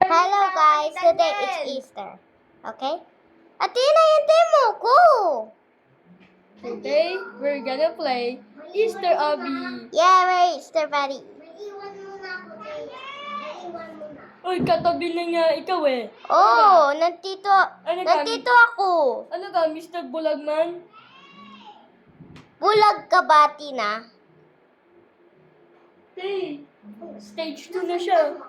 Hello guys, today it's Easter. Okay? Athena, hintay mo ko! Today, we're gonna play Easter Obby. Yeah, we're Easter buddy. Naiwan muna ako, Jay. Naiwan muna. Uy, katabi na nga ikaw eh. Oh, nandito ako. Ano ka, Mr. Bulagman? Bulag ka ba, Tina? Hey, stage 2 na siya.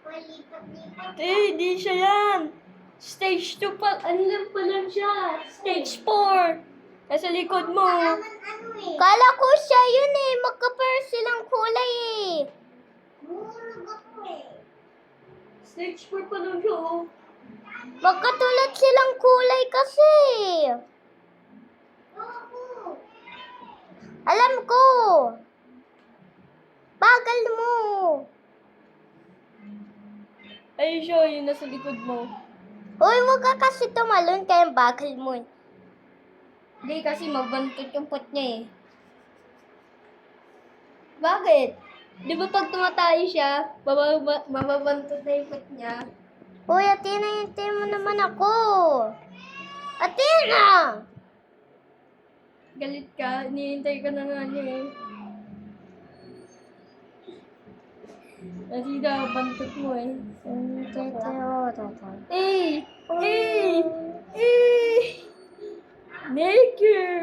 Malipat-lipat. Hey, di siya yan. Stage 2 pa, ano lang pa lang siya. Stage 4. Nasa likod mo. Naman ano eh. Kala ko siya yun eh. Magka-pair silang kulay eh. Hulog ako eh. Stage 4 pa lang siya, oh. Magkatulad silang kulay kasi. Ako. Alam ko. Bagal mo. Ay, siya, yun nasa likod mo. Hoy, wag ka kasi tumalon kaya bagal mo eh. Hindi, kasi mabantot yung pot niya eh. Bakit? Di ba pag tumatay siya, mababantot na yung pot niya? Hoy, Athena, hintay mo naman ako. Athena! Galit ka, hinihintay ka na nga niya eh. Kasi daw, bantot mo eh. Eh! Eh! Eh! Maker!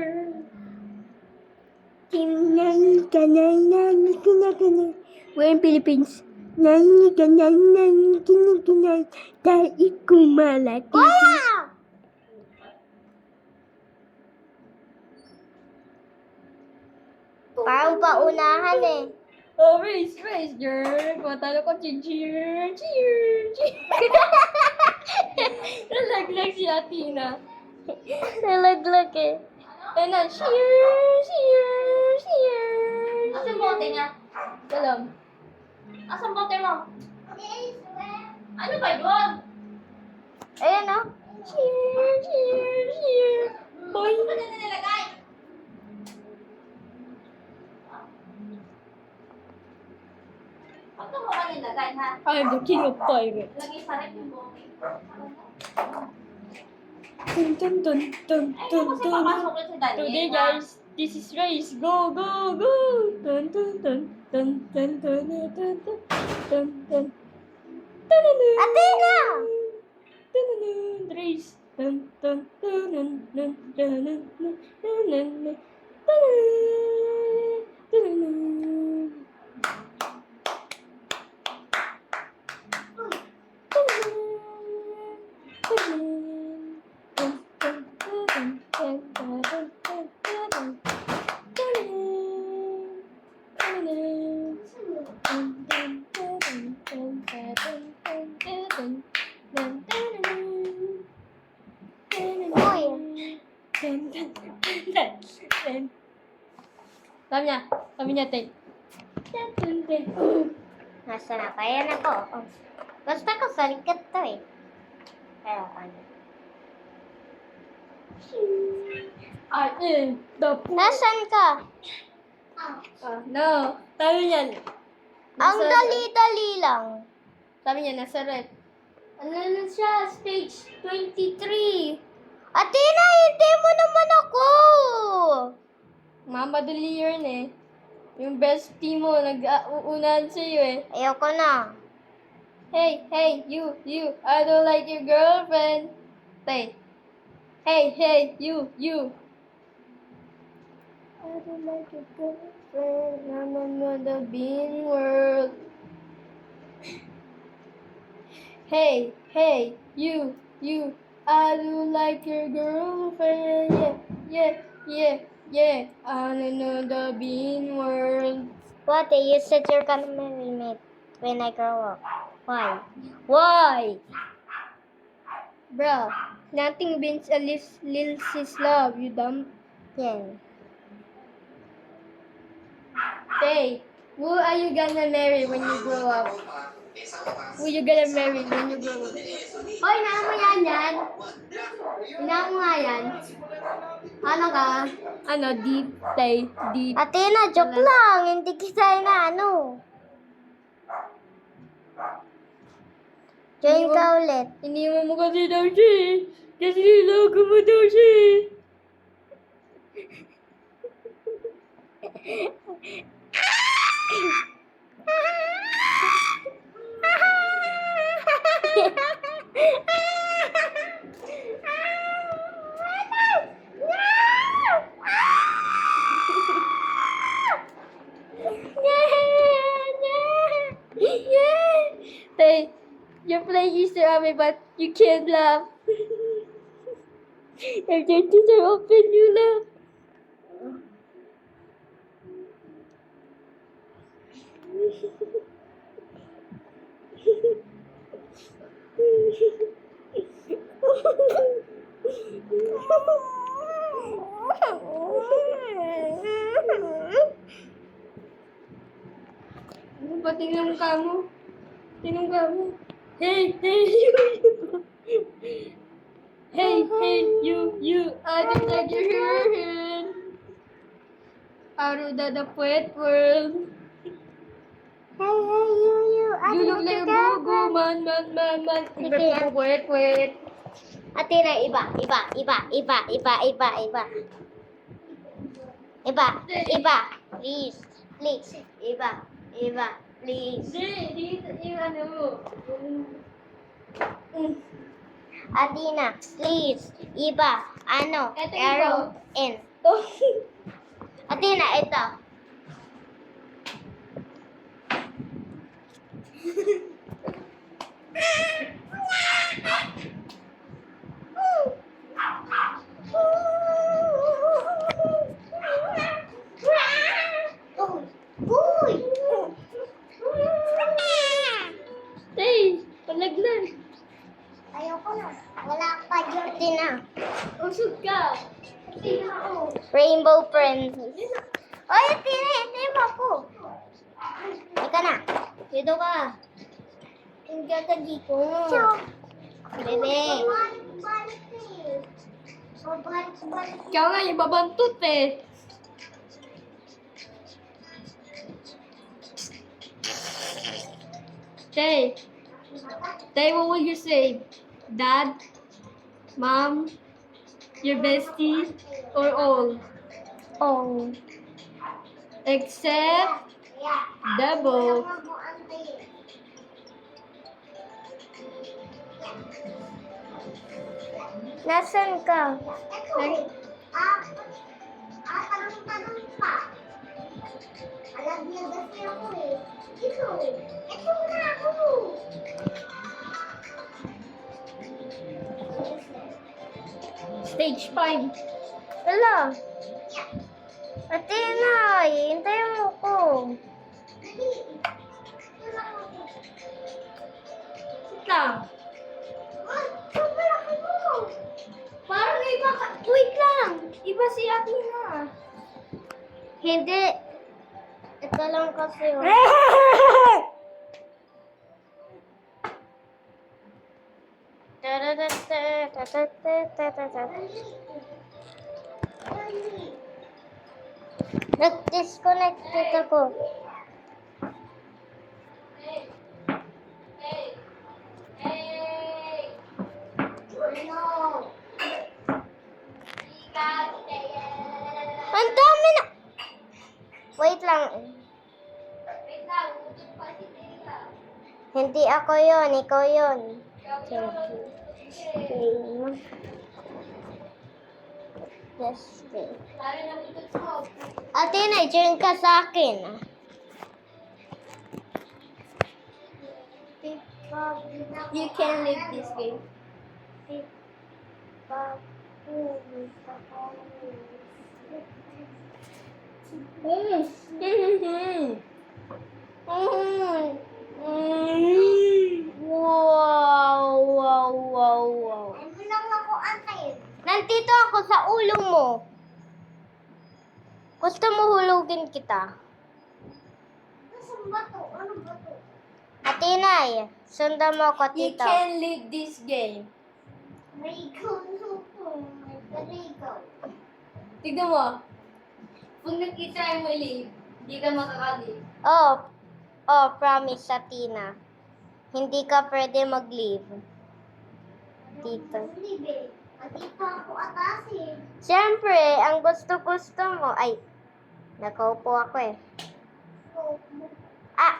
We're in Philippines. Dahil kumalaki. Kuya! Parang paunahan eh. Oh, race, girl. Matalo ko, cheer. Nalaglag si Athena. Nalaglag eh. Ayun na, cheer. Asan bote niya? Dalam. Asan bote mo? Ano ba yun? Ayan oh. Cheer. Boy. Ano ba na nilagay? Pagka mo ka nilagay, ha? I'm the king of pirates. Lagay sa rep yung bote. Dun. Ay, kasi papasok yun si Daniel. Today, ha? guys, this is race. Go. Dun. Athena! Race. Uy. Sabi niya, take. Nasa na? Kaya na ko. Oh. Basta ko sa likod to eh. Kaya ano. I am the... Nasaan ka? No. Sabi niya, Ang dali-dali lang. sabi niya, nasa rep. Ano na siya? Stage 23. Athena, hindi mo naman ako. Mamadali yun eh. Yung bestie mo, nag-uunahan sa'yo eh. Ayoko na. Hey, you, I don't like your girlfriend. Hey, you. I don't like your girlfriend. I'm on the bean world. Hey, you. I don't like your girlfriend. Yeah. I'm on the bean world. What? You said you're gonna marry me when I grow up. Why? Bro, nothing beats a lil sis love, you dumb. Yeah. Hey, who are you gonna marry when you grow up? Who you gonna marry when you grow up? Hoy, naan mo yan? Inaan mo nga yan. Ano ka? Ano, deep. Athena, joke lang. Hindi kita na ano. Join ka ulit. Iniwan mo kasi daw siya eh. Kasi niloko mo daw siya eh. Hey, you're playing Easter Army, but you can't laugh. If your teeth are open, you laugh. Ano ba? Tingnan mo ka mo. Tingnan ka mo. Hey, hey, you. Hey, hey, you. I don't like your hair. Aruda the poet world. Hey, you. You look like a go-go, man. Sige. Poet. Athena, iba. Please. Iba. Please. Dito yung ano mo. Athena, please. Iba. Ano? Ito Arrow. N. Athena, ito. Uy! Hey, palaglan. Ayoko na. Wala pa dyan. Athena. Usog ka. Tingnan ako. Rainbow Princess. Oy, Athena, ito ako. Ika na. Dito ka. Hindi ka dito. Bebe. Balik eh. Balik. Kaya nga, ibabantot eh. Tay, what will you say? Dad? Mom? Your bestie? Or all? Oh. Except the book. Nasaan ka? Tanong pa. Alam niya kasi ako eh. Ito na ako. Stage 5. Wala. Athena, hintayin mo ko. Dali. Ito na ako. Sit lang. Sobrang mo. Parang iba ka. Wait lang. Iba si Athena. Hindi. Ito lang kasi. Oh. Dali. Nag-disconnected ako. No. Ang dami na. Wait lang. Hindi ako yon, ikaw yon. Yes, okay. Athena, join ka sa akin. You can leave this game. Wow. Ano lang ako antayin? Nandito ako sa ulo mo. Gusto mo hulugin kita? Saan ba to? Ano ba to? Athena, sundan mo ako, You tito. can leave this game. Rico, no po. Rico. Tignan mo. Pag nakita mo leave, hindi ka makakalive. Oh, promise, Athena. Hindi ka pwede mag-leave. Dito. Hindi, babe. Andito ako atasin. Siyempre, ang gusto-gusto mo, ay, nakaupo ako eh. Oh, Ah!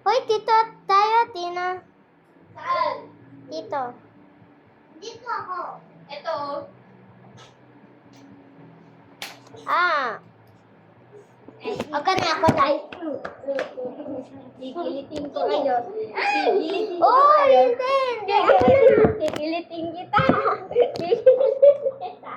Hoy, tito, tayo, Tina. saan? Tito. Dito ako. Ito. Ah. Ako na, ako na. Kikilitin ko kayo. Kikilitin ko Oh, kayo. hindi, hindi. Ako na. Kikilitin kita. Kikilitin kita.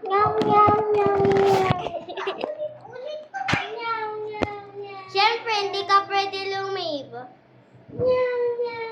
Nyam, nyam, nyam, nyam. Siyempre, hindi ka pwede lumave. Nyam, nyam,